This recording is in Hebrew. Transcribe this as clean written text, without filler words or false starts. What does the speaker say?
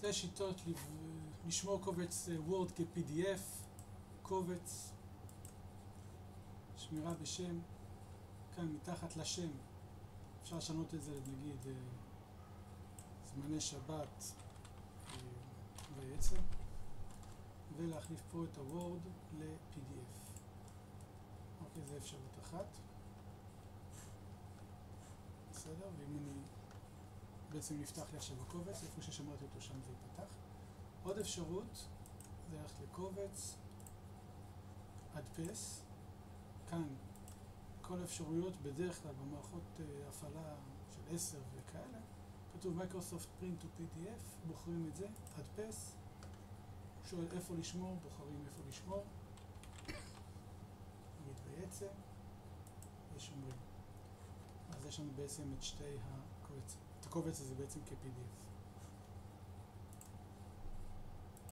שתי שיטות לשמור קובץ וורד כ-PDF, קובץ, שמירה בשם, כאן מתחת לשם, אפשר לשנות את זה נגיד זמני שבת בעצם, ולהחליף פה את הוורד ל-PDF. אוקיי, זה אפשרות אחת. בסדר, ואם אני בעצם נפתח לי עכשיו הקובץ, איפה ששמרתי אותו שם זה ייפתח. עוד אפשרות, זה ללכת לקובץ, הדפס, כאן כל האפשרויות בדרך כלל במערכות הפעלה של 10 וכאלה, כתוב מייקרוסופט פרינט טו PDF, בוחרים את זה, הדפס, שואל איפה לשמור, בוחרים איפה לשמור, נגיד בעצם, ושומרים. אז יש לנו בעצם את שתי הקובץ, את הקובץ הזה בעצם כ-PDF.